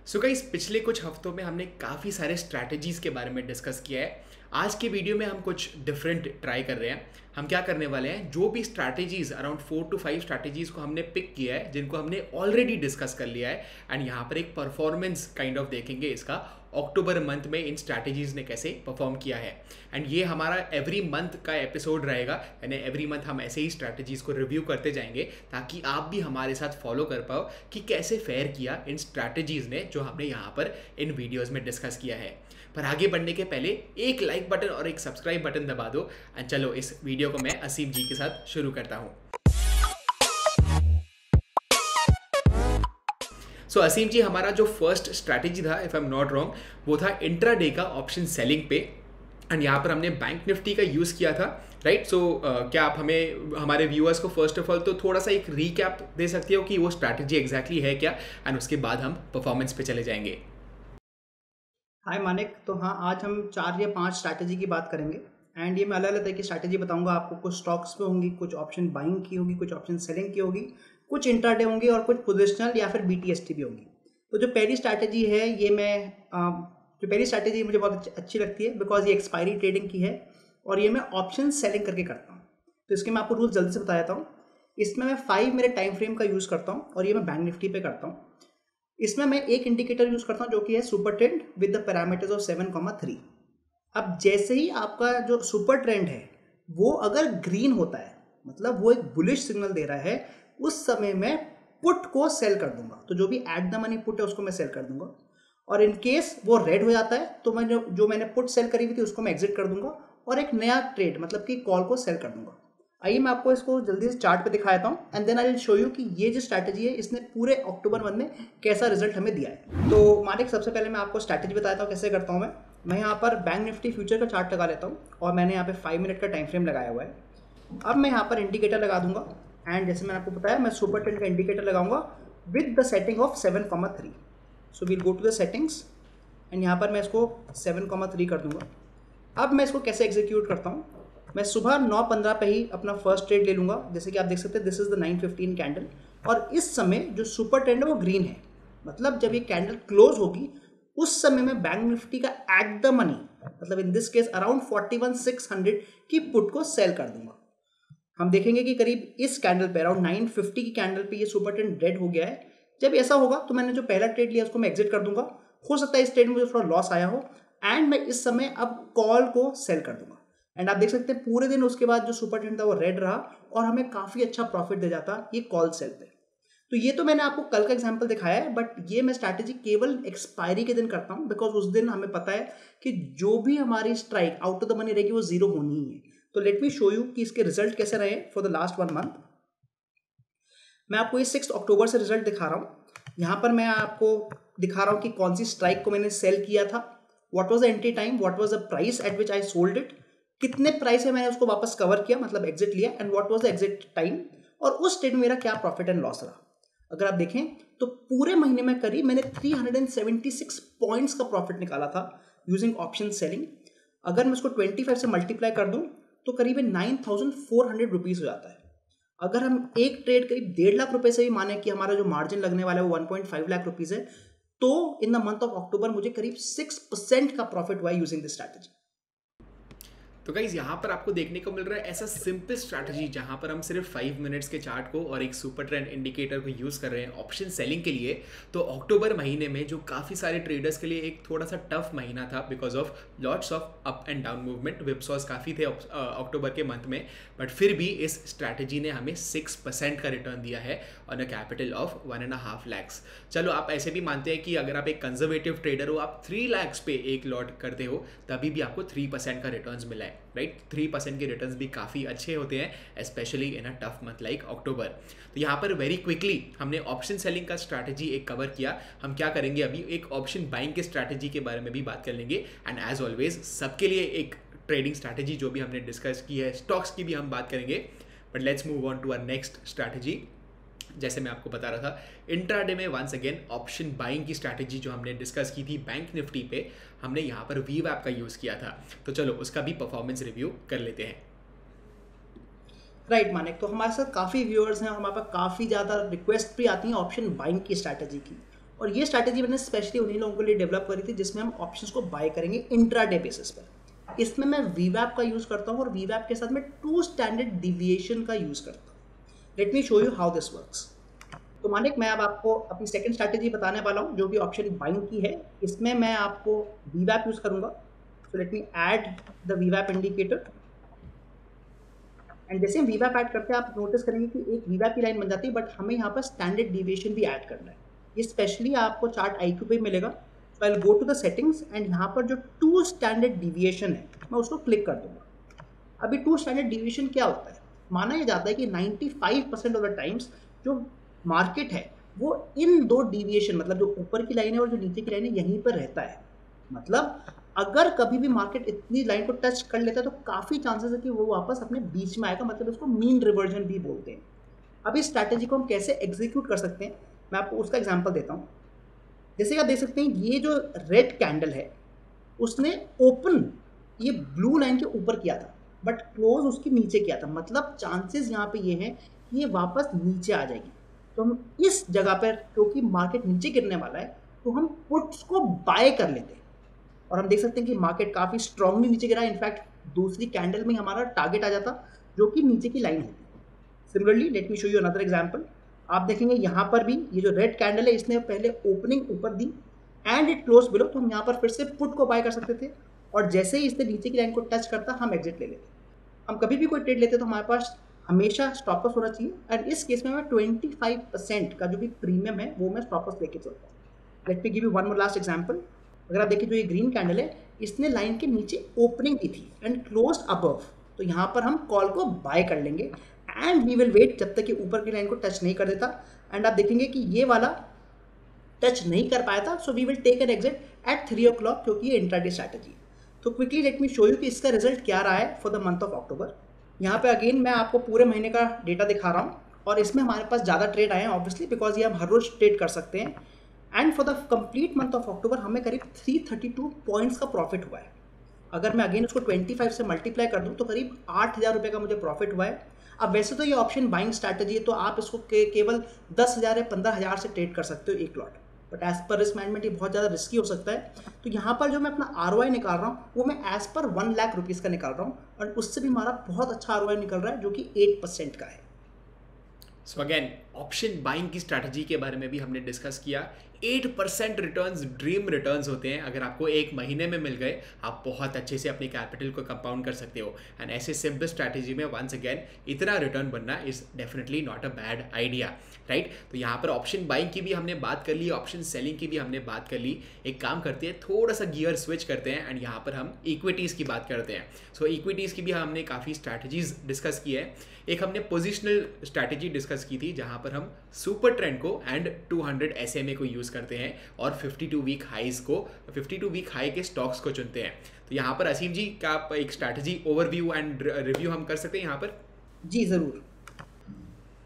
So guys पिछले कुछ हफ्तों में हमने काफ़ी सारे स्ट्रैटेजीज़ के बारे में डिस्कस किया है। आज के वीडियो में हम कुछ डिफरेंट ट्राई कर रहे हैं। हम क्या करने वाले हैं, जो भी स्ट्रैटेजीज़ अराउंड 4 to 5 स्ट्रैटेजीज़ को हमने पिक किया है, जिनको हमने ऑलरेडी डिस्कस कर लिया है, एंड यहाँ पर एक परफॉर्मेंस काइंड ऑफ देखेंगे इसका अक्टूबर मंथ में इन स्ट्रैटेजीज़ ने कैसे परफॉर्म किया है। एंड ये हमारा एवरी मंथ का एपिसोड रहेगा, यानी एवरी मंथ हम ऐसे ही स्ट्रैटेजीज़ को रिव्यू करते जाएंगे ताकि आप भी हमारे साथ फॉलो कर पाओ कि कैसे फेयर किया इन स्ट्रैटेजीज़ ने जो हमने यहाँ पर इन वीडियोज़ में डिस्कस किया है। पर आगे बढ़ने के पहले एक लाइक बटन और एक सब्सक्राइब बटन दबा दो। एंड चलो इस वीडियो को मैं असीम जी के साथ शुरू करता हूँ। सो असीम जी, हमारा जो फर्स्ट स्ट्रैटेजी था, if I am not wrong, वो था इंट्राडे का ऑप्शन सेलिंग पे। एंड यहाँ पर हमने बैंक निफ्टी का यूज़ किया था, राइट? सो क्या आप हमें हमारे व्यूअर्स को फर्स्ट ऑफ ऑल तो थोड़ा सा एक रीकैप दे सकते हो कि वो स्ट्रैटेजी एग्जैक्टली है क्या, एंड उसके बाद हम परफॉर्मेंस पे चले जाएंगे। हाय मानिक, तो हाँ, आज हम 4 या 5 स्ट्रैटेजी की बात करेंगे। एंड ये मैं अलग अलग तरह की स्ट्रैटेजी बताऊंगा आपको। कुछ स्टॉक्स पे होंगी, कुछ ऑप्शन बाइंग की होगी, कुछ ऑप्शन सेलिंग की होगी, कुछ इंट्राडे होंगी और कुछ पोजिशनल या फिर BTST भी होंगी। तो जो पहली स्ट्रैटेजी है ये मुझे बहुत अच्छी लगती है, बिकॉज ये एक्सपायरी ट्रेडिंग की है और ये मैं ऑप्शन सेलिंग करके करता हूँ। तो इसके मैं आपको रूल्स जल्दी से बता देता हूँ। इसमें मैं 5 मिनट टाइम फ्रेम का यूज़ करता हूँ और ये मैं बैंक निफ्टी पे करता हूँ। इसमें मैं एक इंडिकेटर यूज करता हूं जो कि है super trend with the parameters of 7,3। अब जैसे ही आपका जो सुपर ट्रेंड है वो अगर ग्रीन होता है, मतलब वो एक बुलिश सिग्नल दे रहा है, उस समय मैं पुट को सेल कर दूंगा। तो जो भी एट द मनी पुट है उसको मैं सेल कर दूंगा। और इन केस वो रेड हो जाता है तो मैं जो मैंने पुट सेल करी हुई थी उसको मैं एग्जिट कर दूंगा और एक नया ट्रेड, मतलब कि कॉल को सेल कर दूंगा। आइए मैं आपको इसको जल्दी से चार्ट पे दिखा देता हूँ and then I will show you कि ये जो स्ट्रैटेजी है इसने पूरे अक्टूबर मंथ में कैसा रिजल्ट हमें दिया है। तो मानिक, सबसे पहले मैं आपको स्ट्रैटेजी बता देता हूँ कैसे करता हूँ। मैं यहाँ पर बैंक निफ्टी फ्यूचर का चार्ट लगा लेता हूँ और मैंने यहाँ पे 5 मिनट का टाइम फ्रेम लगाया हुआ है। अब मैं यहाँ पर इंडिकेटर लगा दूंगा एंड जैसे मैंने आपको बताया, मैं सुपर ट्रेंड का इंडिकेटर लगाऊंगा with the setting of 7,3। So we'll go to the settings and यहाँ पर मैं इसको 7,3 कर दूंगा। अब मैं इसको कैसे एग्जीक्यूट करता हूँ, मैं सुबह 9:15 पे ही अपना फर्स्ट ट्रेड ले लूँगा। जैसे कि आप देख सकते हैं, दिस इज द 9:15 कैंडल और इस समय जो सुपर ट्रेंड है वो ग्रीन है। मतलब जब ये कैंडल क्लोज होगी उस समय मैं बैंक निफ्टी का एट द मनी, मतलब इन दिस केस अराउंड 41,600 की पुट को सेल कर दूंगा। हम देखेंगे कि करीब इस कैंडल पे अराउंड 950 की कैंडल पे ये सुपर ट्रेंड रेड हो गया है। जब ऐसा होगा तो मैंने जो पहला ट्रेड लिया उसको मैं एग्जिट कर दूंगा। हो सकता है इस ट्रेड में मुझे थोड़ा लॉस आया हो एंड मैं इस समय अब कॉल को सेल कर दूंगा। एंड आप देख सकते हैं पूरे दिन उसके बाद जो सुपर ट्रेंड था वो रेड रहा और हमें काफ़ी अच्छा प्रॉफिट दे जाता ये कॉल सेल पे। तो ये तो मैंने आपको कल का एग्जांपल दिखाया है, बट ये मैं स्ट्रैटेजी केवल एक्सपायरी के दिन करता हूँ, बिकॉज उस दिन हमें पता है कि जो भी हमारी strike out of the money रहेगी वो जीरो होनी ही है। तो लेट मी शो यू कि इसके रिजल्ट कैसे रहे फॉर द लास्ट 1 मंथ। मैं आपको ये 6 अक्टूबर से रिजल्ट दिखा रहा हूँ। यहाँ पर मैं आपको दिखा रहा हूँ कि कौन सी स्ट्राइक को मैंने सेल किया था, what was the entry time, what was the price at which I sold it, कितने प्राइस में मैंने उसको वापस कवर किया, मतलब एग्जिट लिया, and what was the exit time, और उस ट्रेड में मेरा क्या प्रॉफिट एंड लॉस रहा। अगर आप देखें तो पूरे महीने में करीब मैंने 376 पॉइंट्स का प्रॉफिट निकाला था यूजिंग ऑप्शन सेलिंग। अगर मैं उसको 25 से मल्टीप्लाई कर दूं तो करीब 9,400 रुपीज हो जाता है। अगर हम एक ट्रेड करीब 1.5 लाख रुपए से भी माने कि हमारा जो मार्जिन लगने वाला है वो 1.5 लाख रुपीज है, तो इन द मंथ ऑफ अक्टूबर मुझे करीब 6% का प्रॉफिट हुआ यूजिंग दिस स्ट्रैटेजी। तो गाइज यहाँ पर आपको देखने को मिल रहा है ऐसा सिंपल स्ट्रैटेजी जहाँ पर हम सिर्फ 5 मिनट्स के चार्ट को और एक सुपर ट्रेंड इंडिकेटर को यूज़ कर रहे हैं ऑप्शन सेलिंग के लिए। तो अक्टूबर महीने में जो काफ़ी सारे ट्रेडर्स के लिए एक थोड़ा सा टफ महीना था because of lots of up and down movement, whipsaws काफ़ी थे अक्टूबर के मंथ में, बट फिर भी इस स्ट्रैटेजी ने हमें 6% का रिटर्न दिया है on a capital of 1.5 lakhs। चलो आप ऐसे भी मानते हैं कि अगर आप एक कंजर्वेटिव ट्रेडर हो, आप 3 lakhs पे एक लॉट करते हो, तभी भी आपको 3% का रिटर्न मिला है, राइट? 3% के रिटर्न्स भी काफ़ी अच्छे होते हैं, specially in a tough month like October. तो यहाँ पर वेरी क्विकली हमने ऑप्शन सेलिंग का स्ट्रैटेजी एक कवर किया। हम क्या करेंगे अभी, एक ऑप्शन बाइंग के स्ट्रैटेजी के बारे में भी बात कर लेंगे, एंड एज ऑलवेज सबके लिए एक ट्रेडिंग स्ट्रैटेजी जो भी हमने डिस्कस की है, स्टॉक्स की भी हम बात करेंगे। But let's move on to our next strategy. जैसे मैं आपको बता रहा था, इंट्राडे में वंस अगेन ऑप्शन बाइंग की स्ट्रैटेजी जो हमने डिस्कस की थी बैंक निफ्टी पे, हमने यहाँ पर वीवैप का यूज़ किया था। तो चलो उसका भी परफॉर्मेंस रिव्यू कर लेते हैं। राइट मानिक, तो हमारे साथ काफ़ी व्यूअर्स हैं और हमारे पास काफ़ी ज़्यादा रिक्वेस्ट भी आती हैं ऑप्शन बाइंग की स्ट्रैटेजी की। और ये स्ट्रैटेजी मैंने स्पेशली उन्हीं लोगों के लिए डेवलप करी थी जिसमें हम ऑप्शंस को बाय करेंगे इंट्राडे बेसिस पर। इसमें मैं वीवैप का यूज़ करता हूँ और वीवैप के साथ मैं 2 स्टैंडर्ड डिविएशन का यूज़ करता हूँ। Late me show you how this works. तो मानिक मैं अब आपको अपनी सेकंड स्ट्रैटेजी बताने वाला हूँ जो भी ऑप्शन बाइंग की है। इसमें मैं आपको वीवैप यूज़ करूँगा। So let me add the वीवैप इंडिकेटर एंड जैसे हम वीवैप ऐड करते हैं आप नोटिस करेंगे कि एक वीवैप की लाइन बन जाती है, बट हमें यहाँ पर स्टैंडर्ड डिविएशन भी ऐड करना है। ये स्पेशली आपको चार्ट IQ पे मिलेगा। तो I will go to the settings and यहाँ पर जो 2 स्टैंडर्ड डिविएशन है मैं उसको क्लिक कर दूंगा। अभी 2 स्टैंडर्ड डिविएशन क्या होता है? माना यह जाता है कि 95% ऑफ द टाइम्स जो मार्केट है वो इन 2 डिविएशन, मतलब जो ऊपर की लाइन है और जो नीचे की लाइन है, यहीं पर रहता है। मतलब अगर कभी भी मार्केट इतनी लाइन को टच कर लेता है तो काफ़ी चांसेस है कि वो वापस अपने बीच में आएगा, मतलब उसको मीन रिवर्जन भी बोलते हैं। अब इस स्ट्रैटेजी को हम कैसे एग्जीक्यूट कर सकते हैं मैं आपको उसका एग्जांपल देता हूँ। जैसे आप देख सकते हैं ये जो रेड कैंडल है उसने ओपन ये ब्लू लाइन के ऊपर किया था बट क्लोज उसके नीचे किया था, मतलब चांसेस यहाँ पे ये हैं कि ये वापस नीचे आ जाएगी। तो हम इस जगह पर, क्योंकि मार्केट नीचे गिरने वाला है, तो हम पुट्स को बाय कर लेते हैं और हम देख सकते हैं कि मार्केट काफ़ी स्ट्रांगली नीचे गिरा है। इनफैक्ट दूसरी कैंडल में हमारा टारगेट आ जाता जो कि नीचे की लाइन होती। Similarly late me show you another example. आप देखेंगे यहाँ पर भी ये जो रेड कैंडल है इसने पहले ओपनिंग ऊपर दी एंड इट क्लोज बिलो, तो हम यहाँ पर फिर से पुट को बाय कर सकते थे और जैसे ही इसने नीचे की लाइन को टच करता हम एग्जिट ले लेते। हम कभी भी कोई ट्रेड लेते तो हमारे पास हमेशा स्टॉप लॉस होना चाहिए एंड इस केस में मैं 25% का जो भी प्रीमियम है वो मैं स्टॉप लॉस लेके चलता हूँ। Let me give you one more last example. अगर आप देखिए जो ये ग्रीन कैंडल है इसने लाइन के नीचे ओपनिंग दी थी एंड क्लोज अबव, तो यहाँ पर हम कॉल को बाय कर लेंगे एंड वी विल वेट जब तक कि ऊपर की लाइन को टच नहीं कर देता। एंड आप देखेंगे कि ये वाला टच नहीं कर पाया था, so we will take an exit at 3 o'clock क्योंकि ये इंट्राडे स्ट्रैटेजी। तो quickly let me show you कि इसका रिजल्ट क्या रहा है for the month of October. यहाँ पे अगेन मैं आपको पूरे महीने का डेटा दिखा रहा हूँ और इसमें हमारे पास ज़्यादा ट्रेड आए हैं ऑब्वियसली बिकॉज ये हम हर रोज ट्रेड कर सकते हैं। And for the complete month of अक्टूबर हमें करीब 332 पॉइंट्स का प्रॉफिट हुआ है। अगर मैं अगेन उसको 25 से मल्टीप्लाई कर दूँ तो करीब 8,000 रुपये का मुझे प्रॉफिट हुआ है। अब वैसे तो ये ऑप्शन बाइंग स्ट्रैटेजी है तो आप इसको केवल 10,000 या 15,000 से ट्रेड कर सकते हो एक lot, but as per risk management ये बहुत ज़्यादा रिस्की हो सकता है। तो यहाँ पर जो मैं अपना ROI निकाल रहा हूँ वो मैं एज पर 1 लाख रुपीज़ का निकाल रहा हूँ और उससे भी हमारा बहुत अच्छा ROI निकल रहा है जो कि 8% का है। सो अगेन ऑप्शन बाइंग की स्ट्रैटेजी के बारे में भी हमने डिस्कस किया। 8% रिटर्न्स ड्रीम रिटर्न्स होते हैं। अगर आपको एक महीने में मिल गए आप बहुत अच्छे से अपनी कैपिटल को कंपाउंड कर सकते हो एंड ऐसे सिंपल स्ट्रैटेजी में वंस अगेन इतना रिटर्न बनना is definitely not a bad idea, right. तो यहाँ पर ऑप्शन बाइंग की भी हमने बात कर ली, ऑप्शन सेलिंग की भी हमने बात कर ली। एक काम करते हैं थोड़ा सा गियर स्विच करते हैं एंड यहाँ पर हम इक्विटीज़ की बात करते हैं। सो इक्विटीज़ की भी हमने काफ़ी स्ट्रैटेजीज डिस्कस की है। एक हमने पोजिशनल स्ट्रैटेजी डिस्कस की थी जहाँ पर हम सुपर ट्रेंड को एंड 200 SMA को यूज़ करते हैं और 52 वीक हाईज को, 52 वीक हाई के स्टॉक्स को चुनते हैं। तो यहाँ पर असीम जी का आप एक स्ट्रैटेजी ओवरव्यू एंड रिव्यू हम कर सकते हैं यहाँ पर? जी ज़रूर।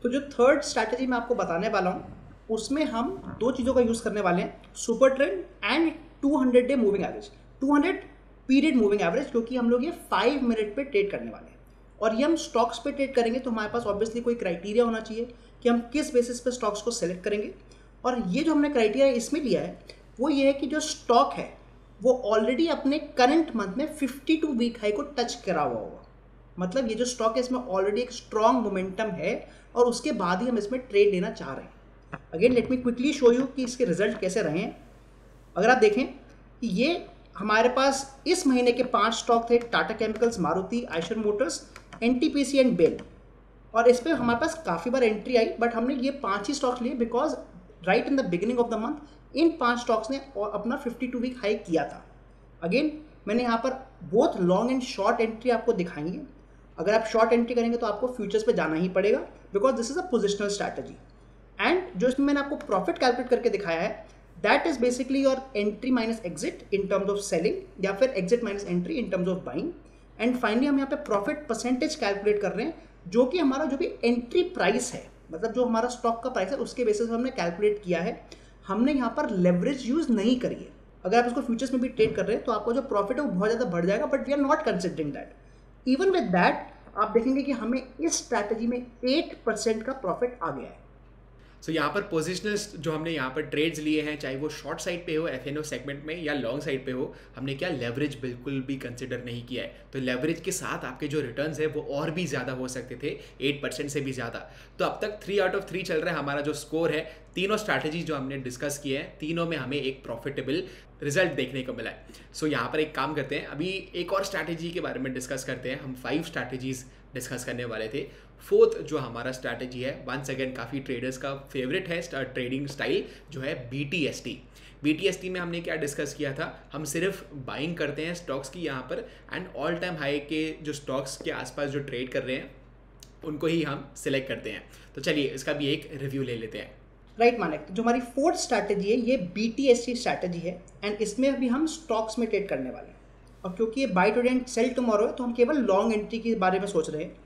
तो जो थर्ड स्ट्रैटेजी मैं आपको बताने वाला हूँ उसमें हम 2 चीज़ों का यूज़ करने वाले हैं, super trend and 200 day moving average, 200 period moving average, क्योंकि हम लोग ये 5 मिनट पे ट्रेड करने वाले हैं और ये हम स्टॉक्स पे ट्रेड करेंगे। तो हमारे पास ऑब्वियसली कोई क्राइटेरिया होना चाहिए कि हम किस बेसिस पे स्टॉक्स को सेलेक्ट करेंगे। और ये जो हमने क्राइटेरिया इसमें लिया है वो ये है कि जो स्टॉक है वो ऑलरेडी अपने करंट मंथ में 52 वीक हाई को टच करा हुआ होगा। मतलब ये जो स्टॉक है इसमें ऑलरेडी एक स्ट्रॉन्ग मोमेंटम है और उसके बाद ही हम इसमें ट्रेड लेना चाह रहे हैं। Again let me quickly show you कि इसके रिजल्ट कैसे रहे हैं। अगर आप देखें कि ये हमारे पास इस महीने के 5 स्टॉक थे, Tata chemicals, Maruti, Eicher motors, NTPC and BEL, और इस पर हमारे पास काफ़ी बार एंट्री आई बट हमने ये 5 ही स्टॉक्स लिए because right in the beginning of the month in 5 stocks ने अपना 52 वीक हाई किया था। अगेन मैंने यहाँ पर both long and short entry आपको दिखाएंगे। अगर आप शॉर्ट एंट्री करेंगे तो आपको फ्यूचर्स पे जाना ही पड़ेगा because this is a positional strategy. And जो इसमें मैंने आपको प्रॉफिट कैलकुलेट करके दिखाया है that is basically your entry minus exit in terms of selling या फिर exit minus entry in terms of buying. And finally हम यहाँ पे प्रॉफिट परसेंटेज कैलकुलेट कर रहे हैं जो कि हमारा जो भी एंट्री प्राइस है, मतलब जो हमारा स्टॉक का प्राइस है उसके बेसिस पे हमने कैलकुलेट किया है। हमने यहाँ पर लेवरेज यूज नहीं करी है। अगर आप इसको फ्यूचर्स में भी ट्रेड कर रहे हैं तो आपका जो प्रॉफिट है वो बहुत ज़्यादा बढ़ जाएगा, but we are not considering that. Even with that आप देखेंगे कि हमें इस स्ट्रैटेजी में 8% का प्रॉफिट आ गया है। सो यहाँ पर पोजिशनल जो हमने यहाँ पर ट्रेड्स लिए हैं, चाहे वो शॉर्ट साइड पे हो एफएनओ सेगमेंट में या लॉन्ग साइड पे हो, हमने क्या लेवरेज बिल्कुल भी कंसिडर नहीं किया है। तो लेवरेज के साथ आपके जो रिटर्न्स है वो और भी ज़्यादा हो सकते थे, 8% से भी ज़्यादा। तो अब तक 3 आउट ऑफ 3 चल रहा है हमारा जो स्कोर है। तीनों स्ट्रैटेजी जो हमने डिस्कस किए हैं, तीनों में हमें एक प्रॉफिटेबल रिजल्ट देखने को मिला है। सो यहाँ पर एक काम करते हैं, अभी एक और स्ट्रैटेजी के बारे में डिस्कस करते हैं। हम 5 स्ट्रैटेजीज डिस्कस करने वाले थे। फोर्थ जो हमारा स्ट्रैटेजी है, वंस अगेन काफ़ी ट्रेडर्स का फेवरेट है ट्रेडिंग स्टाइल, जो है BTST। BTST में हमने क्या डिस्कस किया था, हम सिर्फ बाइंग करते हैं स्टॉक्स की यहाँ पर, एंड ऑल टाइम हाई के जो स्टॉक्स के आसपास जो ट्रेड कर रहे हैं उनको ही हम सिलेक्ट करते हैं। तो चलिए इसका भी एक रिव्यू ले लेते हैं। राइट मानिक, जो हमारी फोर्थ स्ट्रैटेजी है ये BTST स्ट्रैटेजी है, एंड इसमें अभी हम स्टॉक्स में ट्रेड करने वाले हैं। और क्योंकि ये buy today and sell tomorrow है, तो हम केवल लॉन्ग एंट्री के बारे में सोच रहे हैं।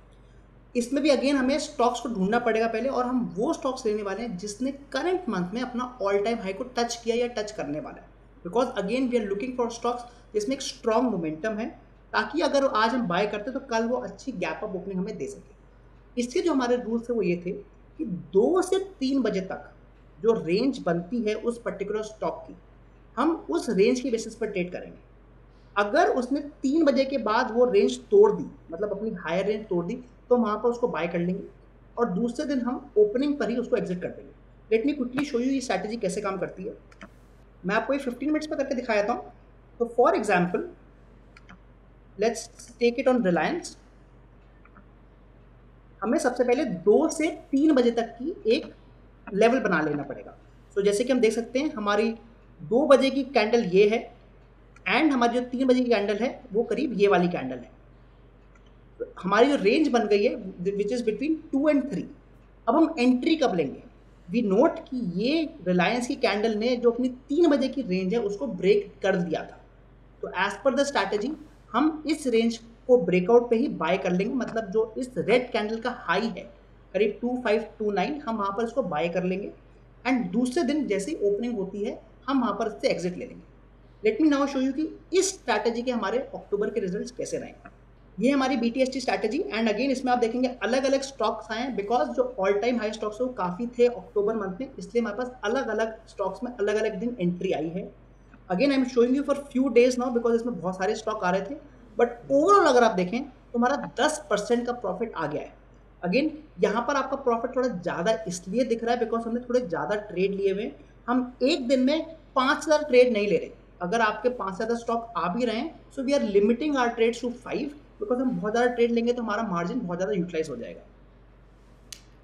इसमें भी अगेन हमें स्टॉक्स को ढूंढना पड़ेगा पहले, और हम वो स्टॉक्स लेने वाले हैं जिसने करंट मंथ में अपना ऑल टाइम हाई को टच किया या टच करने वाला है। Because again we are looking for stocks जिसमें एक स्ट्रॉन्ग मोमेंटम है, ताकि अगर आज हम बाय करते तो कल वो अच्छी गैप अप ओपनिंग हमें दे सके। इसके जो हमारे रूल्स थे वो ये थे कि 2 से 3 बजे तक जो रेंज बनती है उस पर्टिकुलर स्टॉक की, हम उस रेंज के बेसिस पर ट्रेड करेंगे। अगर उसने 3 बजे के बाद वो रेंज तोड़ दी, मतलब अपनी हायर रेंज तोड़ दी, तो वहाँ पर उसको बाय कर लेंगे, और दूसरे दिन हम ओपनिंग पर ही उसको एग्जिट कर देंगे। Let me quickly show you ये स्ट्रैटेजी कैसे काम करती है। मैं आपको ये 15 मिनट्स में करके दिखाया था। तो for example let's take it on Reliance. हमें सबसे पहले 2 से 3 बजे तक की एक लेवल बना लेना पड़ेगा। सो जैसे कि हम देख सकते हैं हमारी 2 बजे की कैंडल ये है, एंड हमारी जो 3 बजे की कैंडल है वो करीब ये वाली कैंडल है। तो हमारी जो रेंज बन गई है विच इज़ बिटवीन 2 and 3। अब हम एंट्री कब लेंगे? वी नोट कि ये रिलायंस की कैंडल ने जो अपनी 3 बजे की रेंज है उसको ब्रेक कर दिया था। तो एज पर द स्ट्रैटेजी हम इस रेंज को ब्रेकआउट पे ही बाय कर लेंगे, मतलब जो इस रेड कैंडल का हाई है करीब 2529, हम वहाँ पर इसको बाय कर लेंगे, एंड दूसरे दिन जैसे ही ओपनिंग होती है हम वहाँ पर इससे एग्जिट ले लेंगे। Let me now show you कि इस स्ट्रैटेजी के हमारे अक्टूबर के रिजल्ट्स कैसे रहे। ये हमारी BTST स्ट्रैटेजी, एंड अगेन इसमें आप देखेंगे अलग अलग स्टॉक्स आए हैं, बिकॉज जो ऑल टाइम हाई स्टॉक्स है वो काफ़ी थे अक्टूबर मंथ में, इसलिए हमारे पास अलग अलग स्टॉक्स में अलग अलग दिन एंट्री आई है। Again I am showing you for few days now, because इसमें बहुत सारे स्टॉक आ रहे थे, बट ओवरऑल अगर आप देखें तो हमारा 10% का प्रॉफिट आ गया है। अगेन यहाँ पर आपका प्रॉफिट थोड़ा ज़्यादा इसलिए दिख रहा है बिकॉज हमने थोड़े ज़्यादा ट्रेड लिए हुए। हम एक दिन में 5000 ट्रेड नहीं ले रहे। अगर आपके 5 से ज़्यादा स्टॉक आ भी रहे हैं, so we are limiting our trades to 5, because हम बहुत ज़्यादा ट्रेड लेंगे तो हमारा मार्जिन बहुत ज़्यादा यूटिलाइज हो जाएगा।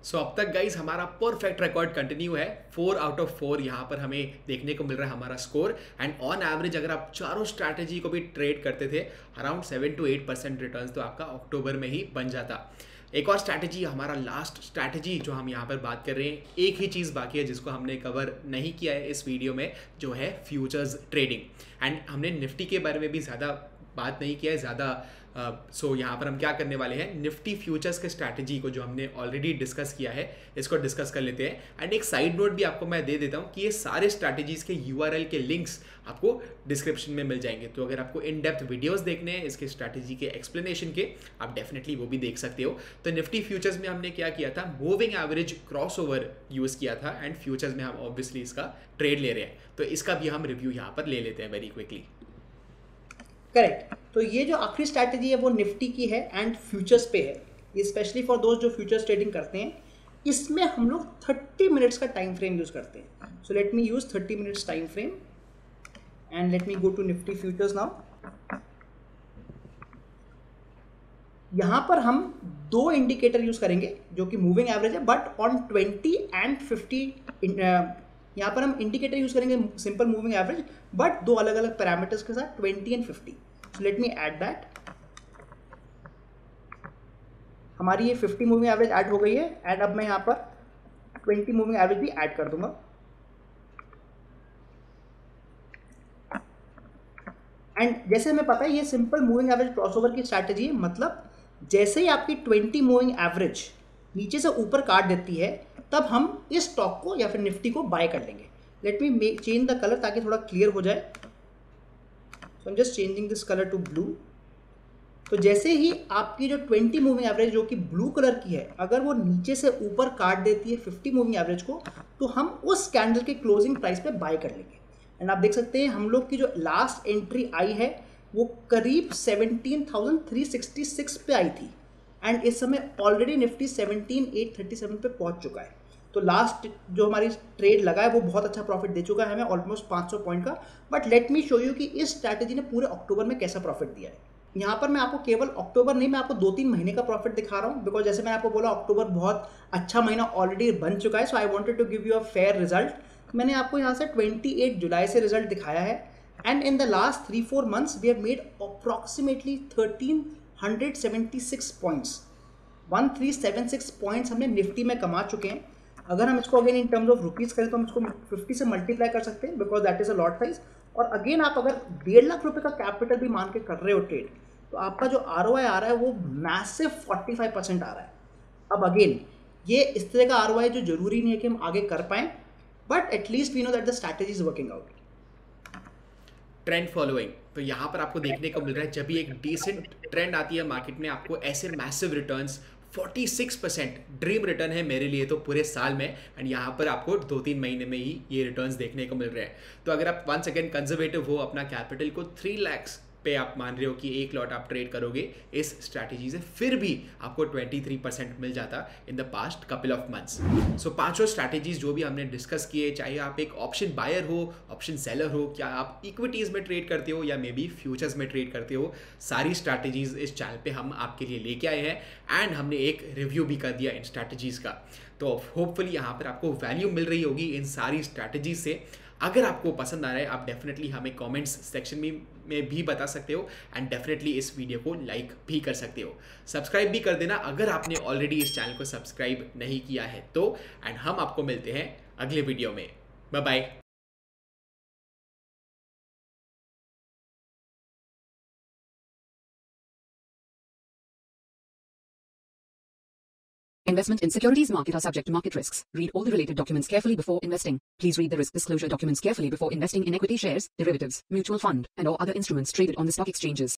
सो अब तक गाइज हमारा परफेक्ट रिकॉर्ड कंटिन्यू है। 4 आउट ऑफ 4 यहाँ पर हमें देखने को मिल रहा है हमारा स्कोर, एंड ऑन एवरेज अगर आप चारों स्ट्रैटेजी को भी ट्रेड करते थे, अराउंड 7 to 8% रिटर्न्स तो आपका अक्टूबर में ही बन जाता। एक और स्ट्रैटेजी, हमारा लास्ट स्ट्रैटेजी जो हम यहाँ पर बात कर रहे हैं, एक ही चीज़ बाकी है जिसको हमने कवर नहीं किया है इस वीडियो में, जो है फ्यूचर्स ट्रेडिंग। एंड हमने निफ्टी के बारे में भी ज़्यादा बात नहीं किया है ज़्यादा। सो यहाँ पर हम क्या करने वाले हैं, निफ्टी फ्यूचर्स के स्ट्रैटेजी को जो हमने ऑलरेडी डिस्कस किया है इसको डिस्कस कर लेते हैं। एंड एक साइड नोट भी आपको मैं दे देता हूँ कि ये सारे स्ट्रैटेजीज़ के URL के लिंक्स आपको डिस्क्रिप्शन में मिल जाएंगे। तो अगर आपको इन डेप्थ वीडियोस देखने हैं इसके स्ट्रैटेजी के एक्सप्लेनेशन के, आप डेफिनेटली वो भी देख सकते हो। तो निफ्टी फ्यूचर्स में हमने क्या किया था, moving average cross over use किया था, एंड फ्यूचर्स में हम ऑब्वियसली इसका ट्रेड ले रहे हैं। तो इसका भी हम रिव्यू यहाँ पर ले लेते हैं वेरी क्विकली। करेक्ट। तो ये जो आखिरी स्ट्रैटेजी है वो निफ्टी की है एंड फ्यूचर्स पे है, स्पेशली फॉर दोस्त जो फ्यूचर्स ट्रेडिंग करते हैं। इसमें हम लोग 30 मिनट्स का टाइम फ्रेम यूज़ करते हैं। So let me use 30 minutes time frame, and let me go to Nifty futures now. यहाँ पर हम 2 इंडिकेटर यूज़ करेंगे जो कि मूविंग एवरेज है, बट ऑन 20 and 50 यहाँ पर हम इंडिकेटर यूज़ करेंगे सिंपल मूविंग एवरेज, बट 2 अलग अलग पैरामीटर्स के साथ 20 and 50। So let me add that. हमारी ये 50 मूविंग एवरेज ऐड हो गई है, एंड अब मैं यहाँ पर 20 मूविंग एवरेज भी ऐड कर दूंगा। एंड जैसे हमें पता है ये सिंपल मूविंग एवरेज क्रॉसओवर की स्ट्रैटेजी है, मतलब जैसे ही आपकी 20 मूविंग एवरेज नीचे से ऊपर काट देती है, तब हम इस स्टॉक को या फिर निफ्टी को बाय कर लेंगे। Let me change the colour ताकि थोड़ा क्लियर हो जाए। So I am just changing this colour to blue, तो जैसे ही आपकी जो 20 मूविंग एवरेज जो कि ब्लू कलर की है, अगर वो नीचे से ऊपर काट देती है 50 मूविंग एवरेज को, तो हम उस कैंडल के क्लोजिंग प्राइस पे बाय कर लेंगे। एंड आप देख सकते हैं हम लोग की जो लास्ट एंट्री आई है वो करीब 17,366 पे आई थी, एंड इस समय ऑलरेडी निफ्टी 17,837 पे पहुंच चुका है। तो लास्ट जो हमारी ट्रेड लगा है वो बहुत अच्छा प्रॉफिट दे चुका है हमें, ऑलमोस्ट 500 पॉइंट का। But let me show you कि इस स्ट्रैटेजी ने पूरे अक्टूबर में कैसा प्रॉफिट दिया है। यहाँ पर मैं आपको केवल अक्टूबर नहीं, मैं आपको 2-3 महीने का प्रॉफिट दिखा रहा हूँ, बिकॉज जैसे मैंने आपको बोला अक्टूबर बहुत अच्छा महीना ऑलरेडी बन चुका है। So I wanted to give you a fair result. मैंने आपको यहाँ से 28 जुलाई से रिजल्ट दिखाया है, and in the last 3-4 months we have made approximately 1376 points, 1376 points हमने निफ्टी में कमा चुके हैं। अगर हम इसको again in terms of rupees करें तो हम इसको 50 से मल्टीप्लाई कर सकते हैं, because that is a lot size. और अगेन आप अगर 1.5 लाख रुपए का कैपिटल भी मान के कर रहे हो ट्रेड, तो आपका जो ROI आ रहा है वो मैसिव 45% आ रहा है। अब अगेन ये इस तरह का ROI जो जरूरी नहीं है कि हम आगे कर पाएं, but at least we know that the strategy is working out. Trend following, तो यहाँ पर आपको देखने को मिल रहा है जब भी एक डिसेंट ट्रेंड आती है मार्केट में, आपको ऐसे मैसिव रिटर्न्स 46% ड्रीम रिटर्न है मेरे लिए तो पूरे साल में, एंड यहाँ पर आपको 2-3 महीने में ही ये रिटर्न्स देखने को मिल रहे हैं। तो अगर आप वंस अगेन कंजर्वेटिव हो, अपना कैपिटल को 3 लाख पे आप मान रहे हो कि एक लॉट आप ट्रेड करोगे इस स्ट्रैटेजी से, फिर भी आपको 23% मिल जाता in the past couple of months. So पांचों स्ट्रैटेजीज जो भी हमने डिस्कस किए, चाहे आप एक ऑप्शन बायर हो, ऑप्शन सेलर हो, क्या आप इक्विटीज में ट्रेड करते हो या मे बी फ्यूचर्स में ट्रेड करते हो, सारी स्ट्रैटेजीज इस चैनल पे हम आपके लिए लेके आए हैं, एंड हमने एक रिव्यू भी कर दिया इन स्ट्रैटेजीज का। तो होपफुली यहाँ पर आपको वैल्यू मिल रही होगी इन सारी स्ट्रैटेजीज से। अगर आपको पसंद आ रहा है आप डेफिनेटली हमें कमेंट्स सेक्शन में भी बता सकते हो, एंड डेफिनेटली इस वीडियो को लाइक भी कर सकते हो। सब्सक्राइब भी कर देना अगर आपने ऑलरेडी इस चैनल को सब्सक्राइब नहीं किया है तो। एंड हम आपको मिलते हैं अगले वीडियो में। Bye bye. Investment in securities market are subject to market risks. Read all the related documents carefully before investing. Please read the risk disclosure documents carefully before investing in equity shares, derivatives, mutual fund, and or other instruments traded on the stock exchanges.